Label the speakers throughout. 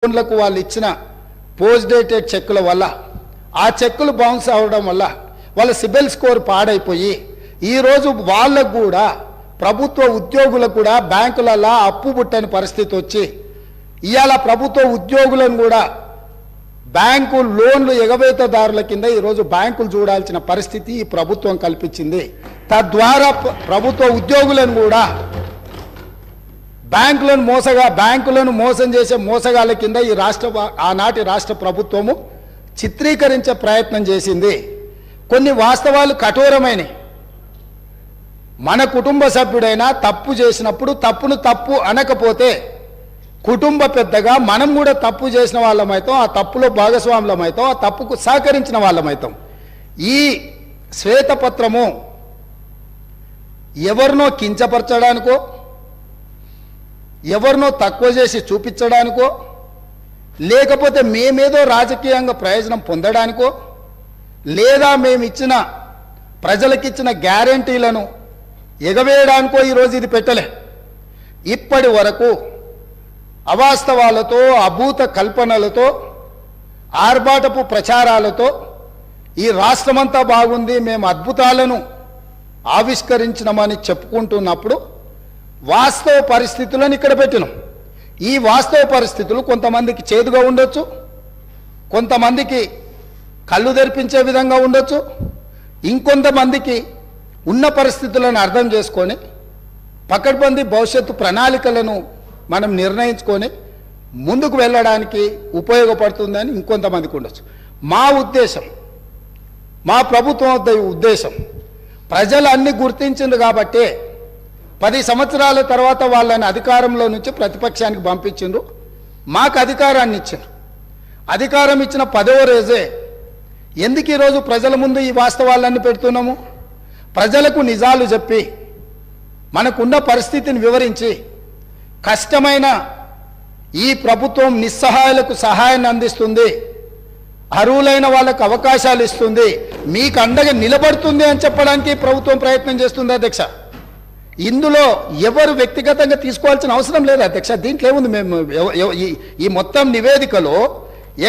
Speaker 1: లోన్లకు వాళ్ళు ఇచ్చిన పోస్ట్ డేటెడ్ చెక్కుల వల్ల ఆ చెక్కులు బౌన్స్ అవడం వల్ల వాళ్ళ సిబిల్ స్కోర్ పాడైపోయి ఈరోజు వాళ్ళకు కూడా ప్రభుత్వ ఉద్యోగులకు కూడా బ్యాంకులలో అప్పు పుట్టని పరిస్థితి వచ్చి ఇవాళ ప్రభుత్వ ఉద్యోగులను కూడా బ్యాంకు లోన్లు ఎగవేతదారుల కింద ఈరోజు బ్యాంకులు చూడాల్సిన పరిస్థితి ఈ ప్రభుత్వం కల్పించింది. తద్వారా ప్రభుత్వ ఉద్యోగులను కూడా బ్యాంకులను మోసం చేసే మోసగాళ్ళ కింద ఈ ఆనాటి రాష్ట్ర ప్రభుత్వము చిత్రీకరించే ప్రయత్నం చేసింది. కొన్ని వాస్తవాలు కఠోరమైనవి. మన కుటుంబ సభ్యుడైనా తప్పు చేసినప్పుడు తప్పును తప్పు అనకపోతే కుటుంబ పెద్దగా మనం కూడా తప్పు చేసిన వాళ్ళమైతాం, ఆ తప్పులో భాగస్వాములమైతాం, ఆ తప్పుకు సహకరించిన వాళ్ళమైతాం. ఈ శ్వేతపత్రము ఎవరినో కించపరచడానికో ఎవరినో తక్కువ చేసి చూపించడానికో లేకపోతే మేమేదో రాజకీయంగా ప్రయోజనం పొందడానికో లేదా మేమిచ్చిన ప్రజలకిచ్చిన గ్యారంటీలను ఎగవేయడానికో ఈరోజు ఇది పెట్టలే. ఇప్పటి వరకు అవాస్తవాలతో అభూత కల్పనలతో ఆర్భాటపు ప్రచారాలతో ఈ రాష్ట్రమంతా బాగుంది, మేము అద్భుతాలను ఆవిష్కరించినామని చెప్పుకుంటున్నప్పుడు వాస్తవ పరిస్థితులను ఇక్కడ పెట్టినాం. ఈ వాస్తవ పరిస్థితులు కొంతమందికి చేదుగా ఉండొచ్చు, కొంతమందికి కళ్ళు తెరిపించే విధంగా ఉండొచ్చు, ఇంకొంతమందికి ఉన్న పరిస్థితులను అర్థం చేసుకొని పకడ్బందీ భవిష్యత్తు ప్రణాళికలను మనం నిర్ణయించుకొని ముందుకు వెళ్ళడానికి ఉపయోగపడుతుందని ఇంకొంతమందికి ఉండొచ్చు. మా ఉద్దేశం, మా ప్రభుత్వం ఉద్దేశం ప్రజలు అన్ని గుర్తించింది కాబట్టే 10 సంవత్సరాల తర్వాత వాళ్ళని అధికారంలో నుంచి ప్రతిపక్షానికి పంపించిండ్రు, మాకు అధికారాన్ని ఇచ్చారు. అధికారం ఇచ్చిన 10వ రోజే ఎందుకు ఈరోజు ప్రజల ముందు ఈ వాస్తవాలన్నీ పెడుతున్నాము? ప్రజలకు నిజాలు చెప్పి మనకున్న పరిస్థితిని వివరించి కష్టమైన ఈ ప్రభుత్వం నిస్సహాయులకు సహాయాన్ని అందిస్తుంది, అర్హులైన వాళ్ళకు అవకాశాలు ఇస్తుంది, మీకు అండగా నిలబడుతుంది అని చెప్పడానికి ప్రభుత్వం ప్రయత్నం చేస్తుంది అధ్యక్ష. ఇందులో ఎవరు వ్యక్తిగతంగా తీసుకోవాల్సిన అవసరం లేదు అధ్యక్ష. దీంట్లో ఏముంది? మేము ఈ మొత్తం నివేదికలో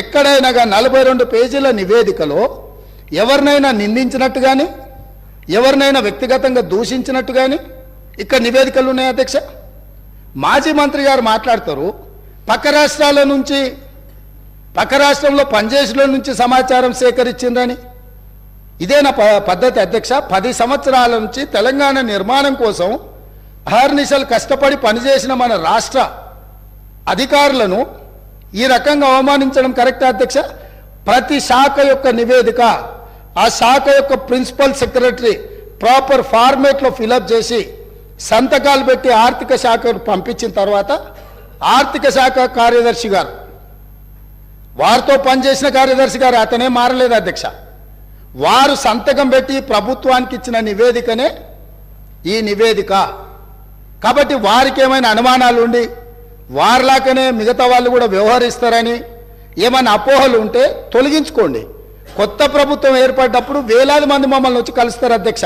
Speaker 1: ఎక్కడైనా 42 పేజీల నివేదికలో ఎవరినైనా నిందించినట్టు కానీ ఎవరినైనా వ్యక్తిగతంగా దూషించినట్టు కానీ ఇక్కడ నివేదికలు ఉన్నాయి అధ్యక్ష. మాజీ మంత్రి గారు మాట్లాడతారు పక్క రాష్ట్రంలో పనిచేసిన నుంచి సమాచారం సేకరించిందని. ఇదేనా పద్ధతి అధ్యక్ష? 10 సంవత్సరాల నుంచి తెలంగాణ నిర్మాణం కోసం అహర్నిశలు కష్టపడి పనిచేసిన మన రాష్ట్ర అధికారులను ఈ రకంగా అవమానించడం కరెక్టా అధ్యక్ష? ప్రతి శాఖ యొక్క నివేదిక ఆ శాఖ యొక్క ప్రిన్సిపల్ సెక్రటరీ ప్రాపర్ ఫార్మేట్లో ఫిలప్ చేసి సంతకాలు పెట్టి ఆర్థిక శాఖకు పంపించిన తర్వాత ఆర్థిక శాఖ కార్యదర్శి గారు, వారితో పనిచేసిన కార్యదర్శి గారు, అతనే మారలేదు అధ్యక్ష, వారు సంతకం పెట్టి ప్రభుత్వానికి ఇచ్చిన నివేదికనే ఈ నివేదిక. కాబట్టి వారికి ఏమైనా అనుమానాలు ఉండి వారిలాగానే మిగతా వాళ్ళు కూడా వ్యవహరిస్తారని ఏమైనా అపోహలు ఉంటే తొలగించుకోండి. కొత్త ప్రభుత్వం ఏర్పడ్డప్పుడు వేలాది మంది మమ్మల్ని వచ్చి కలుస్తారు అధ్యక్ష.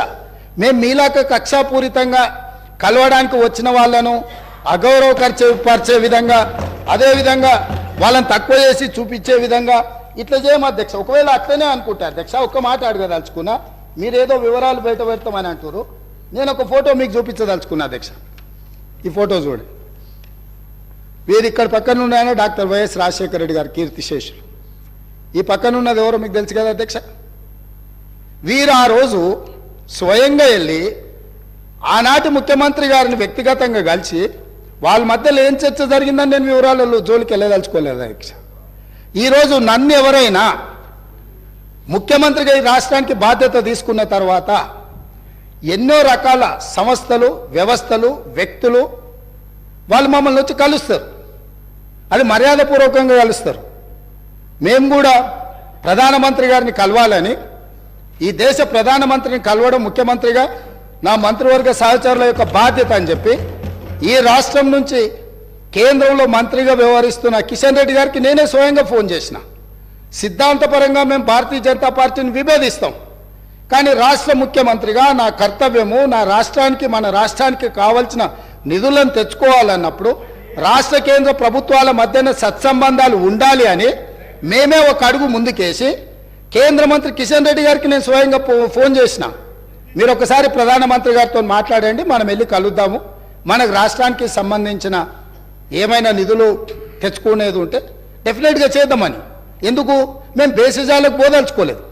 Speaker 1: మేము మీలాక కక్షాపూరితంగా కలవడానికి వచ్చిన వాళ్ళను అగౌరవపరిచే విధంగా, అదేవిధంగా వాళ్ళని తక్కువ చేసి చూపించే విధంగా ఇట్లా చేయము అధ్యక్ష. ఒకవేళ అట్లనే అనుకుంటా అధ్యక్ష, ఒక్క మాట అడగదలుచుకున్నా, మీరేదో వివరాలు బయట పెడతామని అంటారు, నేను ఒక ఫోటో మీకు చూపించదలుచుకున్నా అధ్యక్ష. ఈ ఫోటో చూడండి. వీరు ఇక్కడ పక్కన ఉన్నాయన డాక్టర్ వైఎస్ రాజశేఖర రెడ్డి గారు కీర్తిశేషులు. ఈ పక్కన ఉన్నది ఎవరో మీకు తెలుసు కదా అధ్యక్ష. వీరు ఆ రోజు స్వయంగా వెళ్ళి ఆనాటి ముఖ్యమంత్రి గారిని వ్యక్తిగతంగా కలిసి వాళ్ళ మధ్యలో ఏం చర్చ జరిగిందని నేను వివరాలలో జోలికి వెళ్ళదలుచుకోలేదు అధ్యక్ష. ఈరోజు నన్ను ఎవరైనా ముఖ్యమంత్రిగా ఈ రాష్ట్రానికి బాధ్యత తీసుకున్న తర్వాత ఎన్నో రకాల సంస్థలు, వ్యవస్థలు, వ్యక్తులు వాళ్ళు మమ్మల్ని వచ్చి కలుస్తారు. అది మర్యాదపూర్వకంగా కలుస్తారు. మేము కూడా ప్రధానమంత్రి గారిని కలవాలని, ఈ దేశ ప్రధానమంత్రిని కలవడం ముఖ్యమంత్రిగా నా మంత్రివర్గ సహచరుల యొక్క బాధ్యత అని చెప్పి ఈ రాష్ట్రం నుంచి కేంద్రంలో మంత్రిగా వ్యవహరిస్తున్న కిషన్ రెడ్డి గారికి నేనే స్వయంగా ఫోన్ చేసిన. సిద్ధాంతపరంగా మేము భారతీయ జనతా పార్టీని విభేదిస్తాం, కానీ రాష్ట్ర ముఖ్యమంత్రిగా నా కర్తవ్యము నా రాష్ట్రానికి మన రాష్ట్రానికి కావాల్సిన నిధులను తెచ్చుకోవాలన్నప్పుడు రాష్ట్ర కేంద్ర ప్రభుత్వాల మధ్యన సత్సంబంధాలు ఉండాలి అని మేమే ఒక అడుగు ముందుకేసి కేంద్ర మంత్రి కిషన్ రెడ్డి గారికి నేను స్వయంగా ఫోన్ చేసిన, మీరు ఒకసారి ప్రధానమంత్రి గారితో మాట్లాడండి, మనం వెళ్ళి కలుద్దాము, మనకు రాష్ట్రానికి సంబంధించిన ఏమైనా నిధులు తెచ్చుకునేది ఉంటే డెఫినెట్గా చేద్దామని. ఎందుకు మేము బేసిజాలకు పోదలుచుకోలేదు,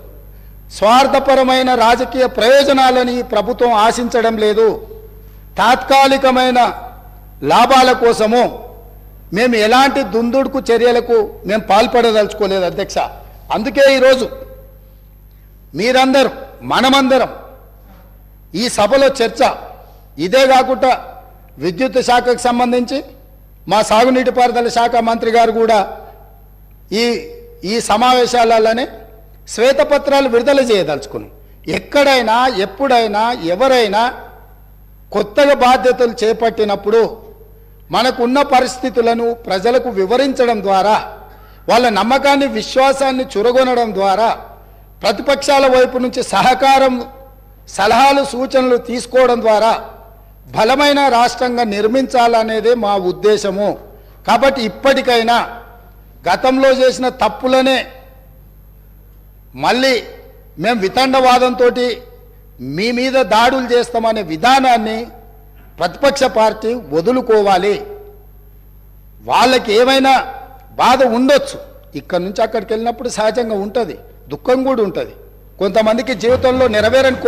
Speaker 1: స్వార్థపరమైన రాజకీయ ప్రయోజనాలని ప్రభుత్వం ఆశించడం లేదు, తాత్కాలికమైన లాభాల కోసము మేము ఎలాంటి దుందుడుకు చర్యలకు మేము పాల్పడదలుచుకోలేదు అధ్యక్ష. అందుకే ఈరోజు మీరందరూ మనమందరం ఈ సభలో చర్చ ఇదే కాకుండా విద్యుత్ శాఖకు సంబంధించి మా సాగునీటి పారుదల శాఖ మంత్రి గారు కూడా ఈ సమావేశాలలోనే శ్వేతపత్రాలు విడుదల చేయదలుచుకున్నాం. ఎక్కడైనా ఎప్పుడైనా ఎవరైనా కొత్తగా బాధ్యతలు చేపట్టినప్పుడు మనకున్న పరిస్థితులను ప్రజలకు వివరించడం ద్వారా, వాళ్ళ నమ్మకాన్ని విశ్వాసాన్ని చురగొనడం ద్వారా, ప్రతిపక్షాల వైపు నుంచి సహకారం సలహాలు సూచనలు తీసుకోవడం ద్వారా బలమైన రాష్ట్రంగా నిర్మించాలనేదే మా ఉద్దేశము. కాబట్టి ఇప్పటికైనా గతంలో చేసిన తప్పులనే మళ్ళీ మేము వితండవాదంతో మీ మీద దాడులు చేస్తామనే విధానాన్ని ప్రతిపక్ష పార్టీ వదులుకోవాలి. వాళ్ళకి ఏమైనా బాధ ఉండొచ్చు, ఇక్కడి నుంచి అక్కడికి వెళ్ళినప్పుడు సహజంగా ఉంటుంది, దుఃఖం కూడా ఉంటుంది, కొంతమందికి జీవితంలో నెరవేరని